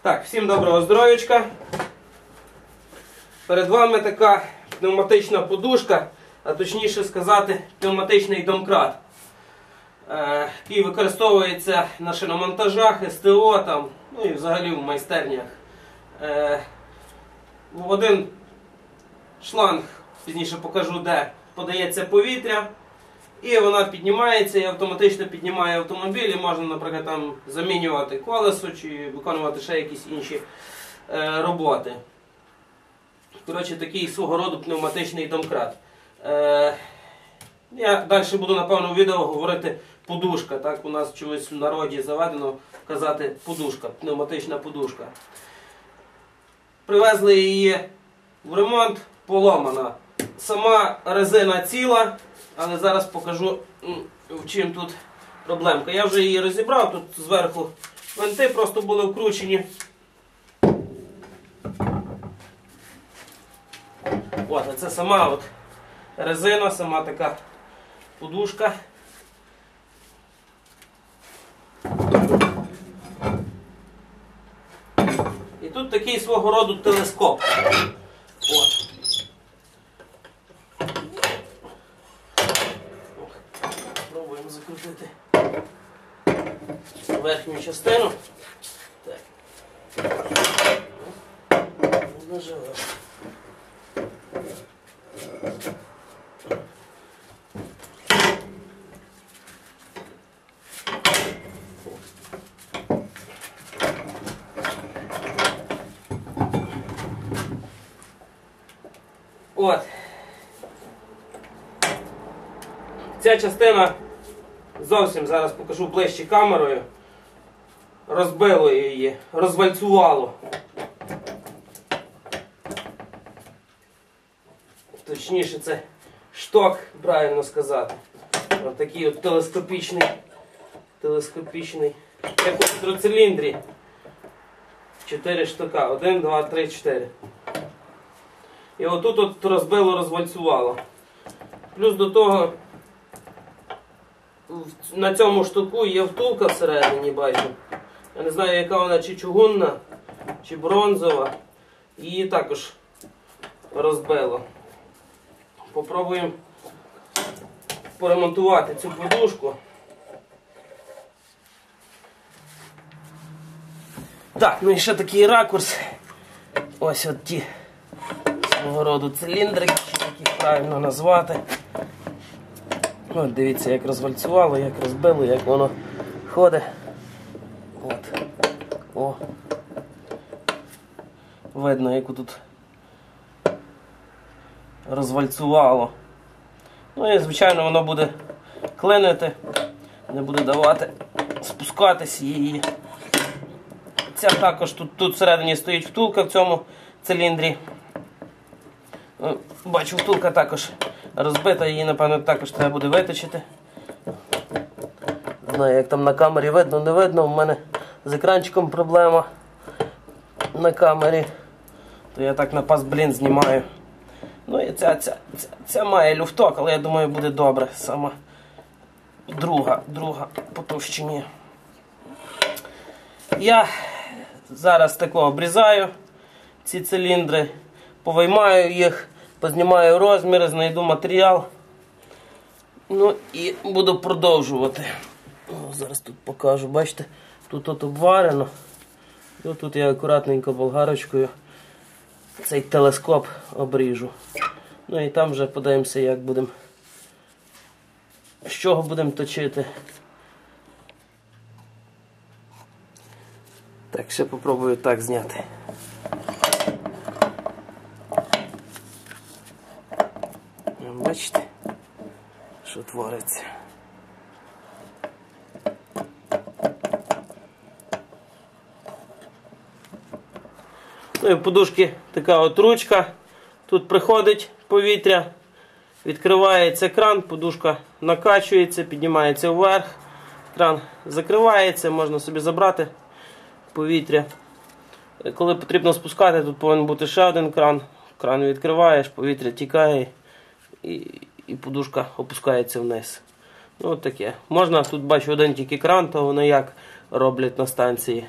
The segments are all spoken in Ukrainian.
Так, всім доброго здоров'ячка. Перед вами така пневматична подушка, а точніше сказати, пневматичний домкрат, який використовується на шиномонтажах, СТО, там, ну і взагалі в майстернях. В один шланг, пізніше покажу де, подається повітря, і вона піднімається і автоматично піднімає автомобіль, і можна, наприклад, там замінювати колесо чи виконувати ще якісь інші роботи. Коротше, такий свого роду пневматичний домкрат. Я далі буду, напевно, у відео говорити подушка. Так, у нас чомусь в народі заведено казати подушка, пневматична подушка. Привезли її в ремонт, поломана. Сама резина ціла, але зараз покажу, в чим тут проблемка. Я вже її розібрав, тут зверху винти просто були вкручені. От, а це сама от резина, сама така подушка. І тут такий свого роду телескоп. От. Пробуємо закрутити верхню частину. Так. Наживаємо. От. Ця частина зовсім, зараз покажу ближче камерою, розбило її, розвальцювало. Точніше, це шток, правильно сказати. Ось такий от телескопічний, як у гідроциліндрі. 4 штука. 1, 2, 3, 4. І отут от розбило, розвальцювало. Плюс до того, на цьому штуку є втулка всередині, бачу. Я не знаю, яка вона, чи чугунна, чи бронзова. Її також розбило. Попробуємо поремонтувати цю подушку. Так, ну і ще такий ракурс. Ось от ті свого роду циліндрики, як їх правильно назвати. От дивіться, як розвальцювало, як розбило, як воно ходить. От. О. Видно, як тут розвальцювало. Ну і, звичайно, воно буде клинити, не буде давати спускатись її. Ця також, тут всередині стоїть втулка в цьому циліндрі. Бачу, втулка також розбита, її, напевно, також треба буде виточити. Не знаю, як там на камері видно, не видно. У мене з екранчиком проблема на камері. То я так на пас-блін знімаю. Ну і ця має люфток, але я думаю, буде добре. Сама друга по товщині. Я зараз тако обрізаю ці циліндри, повиймаю їх, познімаю розміри, знайду матеріал. Ну і буду продовжувати. О, зараз тут покажу, бачите, тут от обварено. І тут я акуратненько болгарочкою цей телескоп обріжу. Ну і там вже подивимося, як будемо, з чого будемо точити. Так, ще попробую так зняти. Бачите, що твориться. Ну і в подушки така от ручка. Тут приходить повітря, відкривається кран, подушка накачується, піднімається вверх, кран закривається, можна собі забрати повітря. Коли потрібно спускати, тут повинен бути ще один кран. Кран відкриваєш, повітря тікає і подушка опускається вниз. Ну от таке. Можна, тут бачу один тільки кран, то воно як роблять на станції.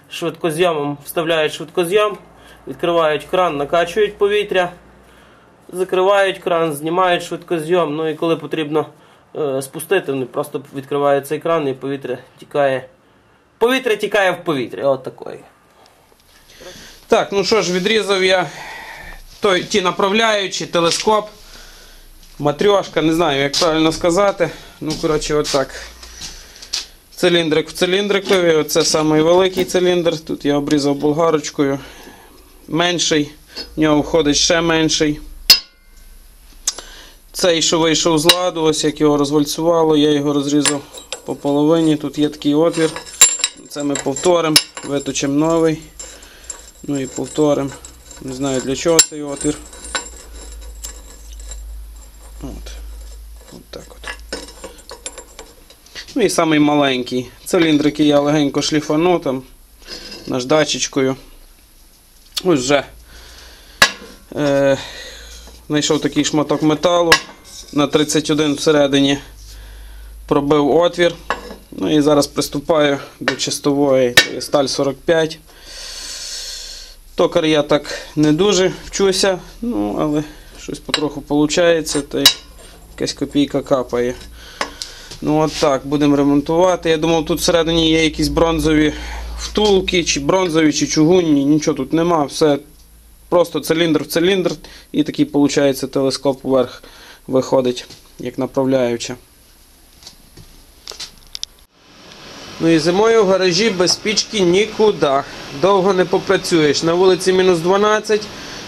швидкозйомом вставляють швидкозйом, відкривають кран, накачують повітря, закривають кран, знімають швидкозйом. Ну і коли потрібно спустити, вони просто відкривають цей кран і повітря тікає. Повітря тікає в повітря. От такої. Так, ну що ж, відрізав я ті направляючі, телескоп, матрьошка, не знаю, як правильно сказати. Ну, коротше, отак. Циліндрик в циліндрикові, оце самий великий циліндр. Тут я обрізав болгарочкою. Менший, в нього входить ще менший. Цей, що вийшов з ладу, ось як його розвальцювало, я його розрізав по половині. Тут є такий отвір. Це ми повторимо, виточимо новий. Ну і повторимо. Не знаю для чого цей отвір. От так от. Ну і самий маленький. Циліндрики я легенько шліфанув там наждачечкою. Ось вже знайшов такий шматок металу. На 31 всередині пробив отвір. Ну і зараз приступаю до чистової. Сталь 45. Токар я так не дуже вчуся, ну, але щось потроху виходить, та й якась копійка капає. Ну от так, будемо ремонтувати. Я думав, тут всередині є якісь бронзові втулки, чи бронзові, чи чугунні, нічого тут нема, все просто циліндр в циліндр і такий, виходить, телескоп вверх виходить, як направляюча. Ну і зимою в гаражі без пічки нікуди. Довго не попрацюєш. На вулиці мінус 12.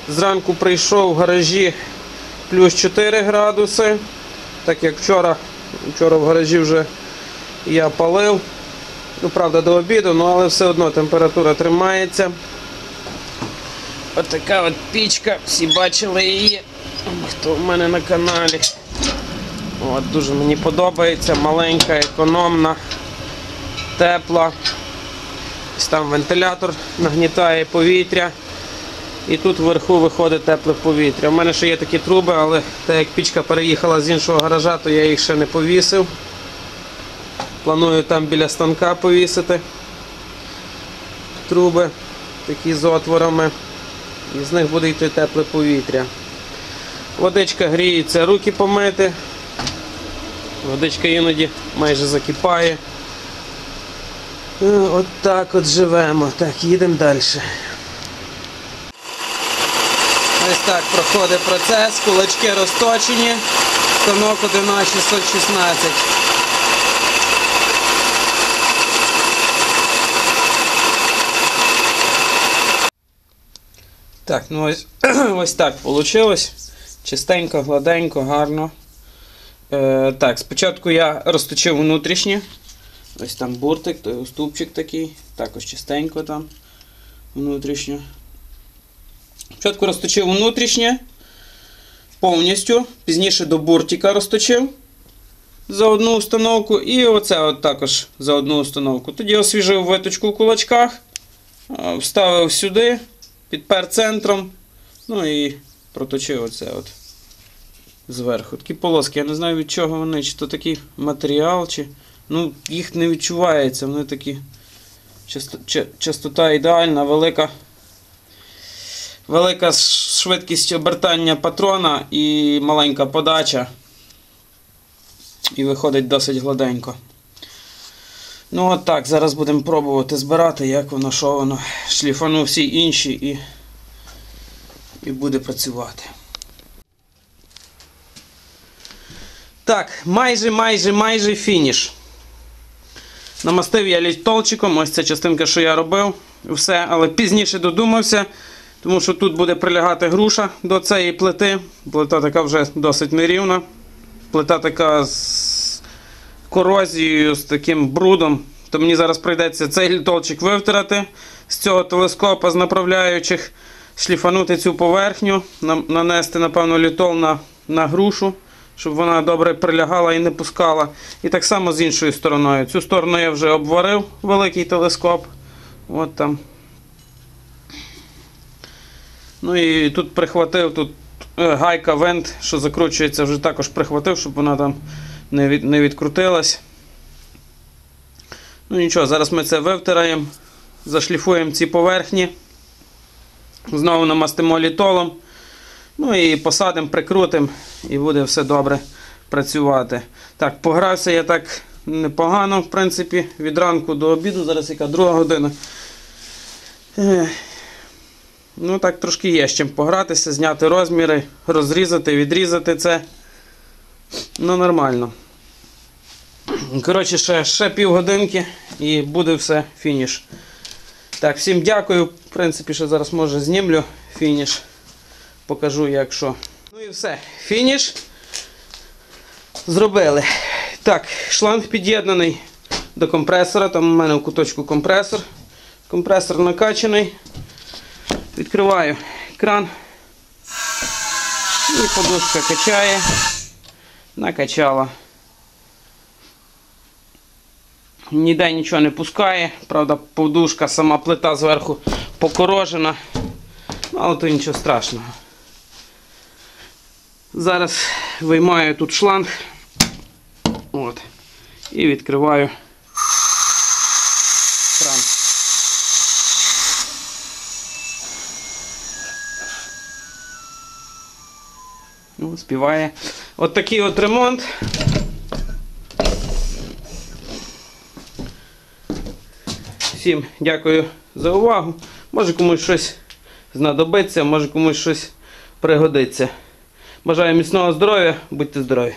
Зранку прийшов в гаражі плюс 4 градуси. Так як вчора в гаражі вже я палив. Ну, правда, до обіду, ну, але все одно температура тримається. Ось така от пічка. Всі бачили її. Хто в мене на каналі. От, дуже мені подобається. Маленька, економна. Тепла. Ось там вентилятор нагнітає повітря. І тут вверху виходить тепле повітря. У мене ще є такі труби, але так як пічка переїхала з іншого гаража, то я їх ще не повісив. Планую там біля станка повісити труби такі з отворами. І з них буде йти тепле повітря. Водичка гріється, руки помити. Водичка іноді майже закипає. От так от живемо. Так, їдемо далі. Ось так проходить процес. Кулачки розточені. Станок 1А616. Так, ну ось так вийшло. Чистенько, гладенько, гарно. Так, спочатку я розточив внутрішнє. Ось там буртик, той уступчик такий, також чистенько там внутрішньо. Спочатку розточив внутрішнє повністю, пізніше до буртика розточив за одну установку і оце от також за одну установку. Тоді освіжив виточку в кулачках, вставив сюди, підпер центром, ну і проточив оце от зверху. Такі полоски, я не знаю від чого вони, чи то такий матеріал, чи... Ну, їх не відчувається, вони такі, частота ідеальна, велика швидкість обертання патрона і маленька подача. І виходить досить гладенько. Ну от так, зараз будемо пробувати збирати, як воно, що воно. Шліфану всі інші і буде працювати. Так, майже фініш. Намастив я літолчиком, ось ця частинка, що я робив, все, але пізніше додумався, тому що тут буде прилягати груша до цієї плити. Плита така вже досить нерівна. Плита така з корозією, з таким брудом. То мені зараз прийдеться цей літолчик вивтирати з цього телескопа, з направляючих, шліфанути цю поверхню, нанести, напевно, літол на грушу, щоб вона добре прилягала і не пускала. І так само з іншою стороною. Цю сторону я вже обварив, великий телескоп. От там. Ну і тут прихватив, тут гайка, вент, що закручується, вже також прихватив, щоб вона там не відкрутилась. Ну нічого, зараз ми це вивтираємо, зашліфуємо ці поверхні. Знову намастимо літолом. Ну і посадимо, прикрутимо, і буде все добре працювати. Так, погрався я так непогано, в принципі, від ранку до обіду. Зараз яка 2 година. Ну так, трошки є з чим погратися, зняти розміри, розрізати, відрізати це. Ну, нормально. Коротше, ще півгодинки і буде все, фініш. Так, всім дякую. В принципі, ще зараз, може, знімлю фініш. Покажу, як що. Ну і все. Фініш зробили. Так, шланг під'єднаний до компресора. Там у мене в куточку компресор. Компресор накачаний. Відкриваю кран. І подушка качає. Накачала. Ніде нічого не пускає. Правда, подушка, сама плита зверху покорожена. Ну, але то нічого страшного. Зараз виймаю тут шланг. От. І відкриваю кран. Ну, співає. От такий от ремонт. Всім дякую за увагу. Може комусь щось знадобиться, може комусь щось пригодиться. Бажаю міцного здоров'я, будьте здорові!